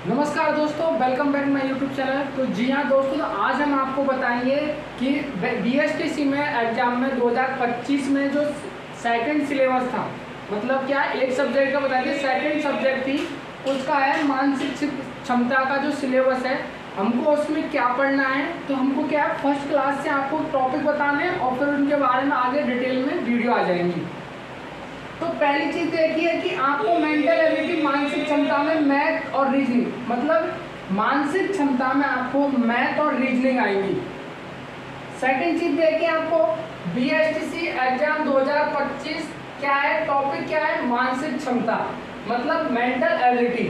नमस्कार दोस्तों, welcome back my YouTube channel. तो जी हाँ दोस्तों, तो आज हम आपको बताएंगे कि बीएसटीसी में एग्जाम में 2025 में जो सेकंड सिलेबस था, मतलब क्या एक सब्जेक्ट का बताइए, सेकंड सब्जेक्ट थी उसका है मानसिक क्षमता का जो सिलेबस है, हमको उसमें क्या पढ़ना है। तो हमको क्या है, फर्स्ट क्लास से आपको टॉपिक बताने हैं और फिर उनके बारे में आगे डिटेल में वीडियो आ जाएंगी। तो पहली चीज देखिए कि आपको मेंटल एबिलिटी मानसिक क्षमता में मैथ और रीजनिंग, मतलब मानसिक क्षमता में आपको मैथ और रीजनिंग आएंगी। सेकंड चीज देखिए, आपको बीएसटीसी एग्जाम 2025 क्या है, टॉपिक क्या है, मानसिक क्षमता मतलब मेंटल एबिलिटी।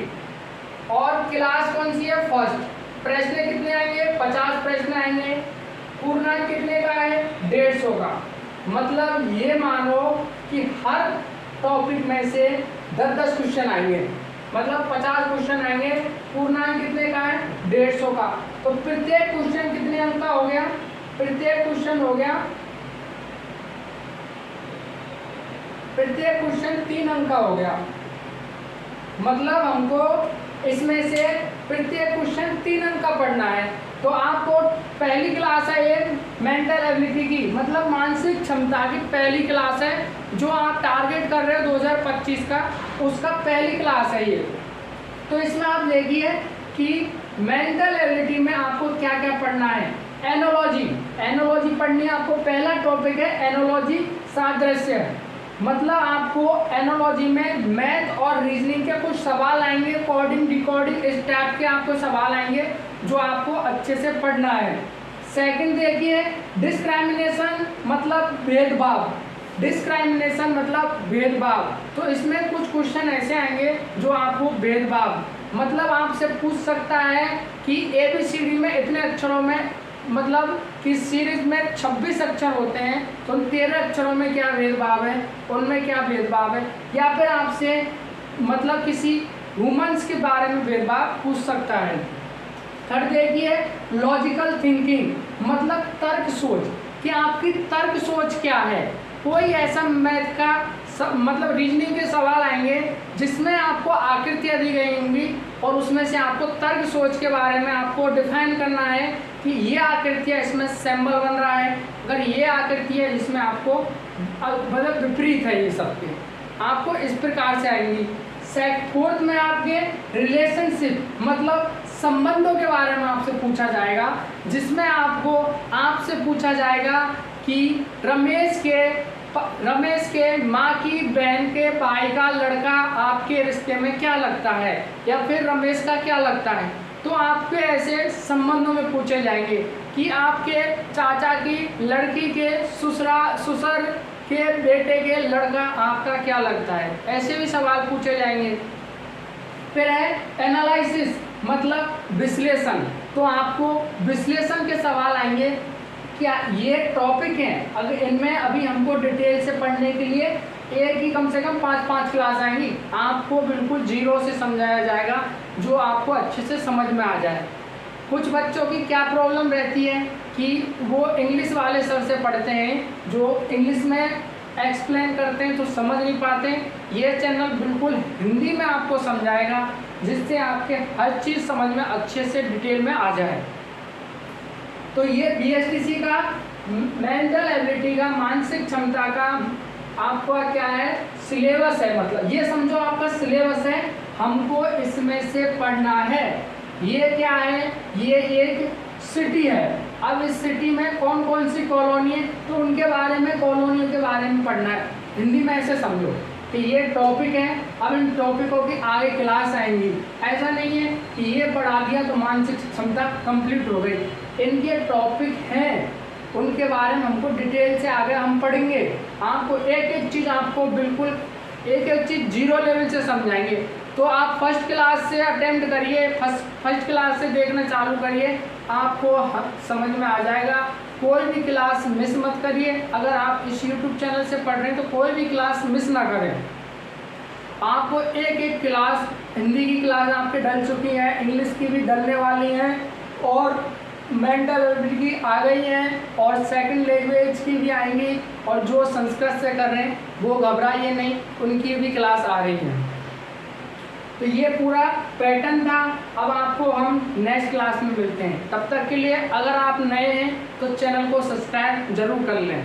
और क्लास कौन सी है, फर्स्ट। प्रश्न कितने आएंगे, 50 प्रश्न आएंगे। पूर्णांक कितने का है, 150 का। मतलब ये मानो कि हर टॉपिक में से 10-10 क्वेश्चन आएंगे, मतलब 50 क्वेश्चन आएंगे। पूर्णांक कितने का है, 150 का। तो प्रत्येक क्वेश्चन कितने अंक का हो गया, प्रत्येक क्वेश्चन हो गया, प्रत्येक क्वेश्चन 3 अंक का हो गया। मतलब हमको इसमें से प्रत्येक क्वेश्चन 3 अंक का पढ़ना है। तो आपको पहली क्लास है एक मेंटल एबिलिटी की, मतलब मानसिक क्षमता की पहली क्लास है जो आप टारगेट कर रहे हो 2025 का, उसका पहली क्लास है ये। तो इसमें आप देखिए कि मेंटल एबिलिटी में आपको क्या क्या पढ़ना है। एनोलॉजी, एनोलॉजी पढ़नी है आपको। पहला टॉपिक है एनोलॉजी, सादृश्य। मतलब आपको एनोलॉजी में मैथ और रीजनिंग के कुछ सवाल आएंगे, कोडिंग डिकोडिंग इस टाइप के आपको सवाल आएंगे जो आपको अच्छे से पढ़ना है। सेकंड देखिए डिस्क्रिमिनेशन, मतलब भेदभाव। डिस्क्रिमिनेशन मतलब भेदभाव। तो इसमें कुछ क्वेश्चन ऐसे आएंगे जो आपको भेदभाव, मतलब आपसे पूछ सकता है कि ABCD में इतने अक्षरों में, मतलब कि सीरीज में 26 अक्षर होते हैं, तो उन 13 अक्षरों में क्या भेदभाव है, उनमें क्या भेदभाव है। या फिर आपसे मतलब किसी वुमेन्स के बारे में भेदभाव पूछ सकता है। थर्ड देखिए लॉजिकल थिंकिंग, मतलब तर्क सोच, कि आपकी तर्क सोच क्या है। कोई ऐसा मैथ का मतलब रीजनिंग के सवाल आएंगे जिसमें आपको आकृतियाँ दी गई होंगी और उसमें से आपको तर्क सोच के बारे में आपको डिफाइन करना है कि ये आकृतियाँ, इसमें सिंबल बन रहा है, अगर ये आकृति है जिसमें आपको मतलब विपरीत है, ये सब के आपको इस प्रकार से आएंगी। फोर्थ में आपके रिलेशनशिप, मतलब संबंधों के बारे में आपसे पूछा जाएगा, जिसमें आपसे पूछा जाएगा कि रमेश के माँ की बहन के भाई का लड़का आपके रिश्ते में क्या लगता है, या फिर रमेश का क्या लगता है। तो आपके ऐसे संबंधों में पूछे जाएंगे कि आपके चाचा की लड़की के ससुर के बेटे के लड़का आपका क्या लगता है, ऐसे भी सवाल पूछे जाएंगे। फिर है एनालिसिस, मतलब विश्लेषण। तो आपको विश्लेषण के सवाल आएंगे। क्या ये टॉपिक हैं, अगर इनमें अभी हमको डिटेल से पढ़ने के लिए एक ही कम से कम 5-5 क्लास आएंगी, आपको बिल्कुल जीरो से समझाया जाएगा जो आपको अच्छे से समझ में आ जाए। कुछ बच्चों की क्या प्रॉब्लम रहती है कि वो इंग्लिश वाले सर से पढ़ते हैं, जो इंग्लिश में एक्सप्लेन करते हैं तो समझ नहीं पाते। ये चैनल बिल्कुल हिंदी में आपको समझाएगा, जिससे आपके हर चीज़ समझ में अच्छे से डिटेल में आ जाए। तो ये बीएसटीसी का मेंटल एबिलिटी का, मानसिक क्षमता का आपका क्या है, सिलेबस है। मतलब ये समझो आपका सिलेबस है, हमको इसमें से पढ़ना है। ये क्या है, ये एक सिटी है। अब इस सिटी में कौन कौन सी कॉलोनी है, तो उनके बारे में, कॉलोनियों के बारे में पढ़ना है। हिंदी में ऐसे समझो कि ये टॉपिक है, अब इन टॉपिकों की आगे क्लास आएंगी। ऐसा नहीं है कि ये पढ़ा दिया तो मानसिक क्षमता कंप्लीट हो गई। इनके टॉपिक हैं, उनके बारे में हमको डिटेल से आगे हम पढ़ेंगे। आपको एक एक चीज़, आपको बिल्कुल एक एक चीज़ जीरो लेवल से समझाएंगे। तो आप फर्स्ट क्लास से अटेम्प्ट करिए, फर्स्ट क्लास से देखना चालू करिए, आपको समझ में आ जाएगा। कोई भी क्लास मिस मत करिए। अगर आप इस YouTube चैनल से पढ़ रहे हैं तो कोई भी क्लास मिस ना करें। आपको एक एक क्लास, हिंदी की क्लास आपके डल चुकी है, इंग्लिश की भी डलने वाली हैं, और मेंटल एबिलिटी की आ गई हैं, और सेकंड लैंग्वेज की भी आएंगी। और जो संस्कृत से कर रहे हैं वो घबराइए नहीं, उनकी भी क्लास आ रही है। तो ये पूरा पैटर्न था। अब आपको हम नेक्स्ट क्लास में मिलते हैं, तब तक के लिए अगर आप नए हैं तो चैनल को सब्सक्राइब जरूर कर लें।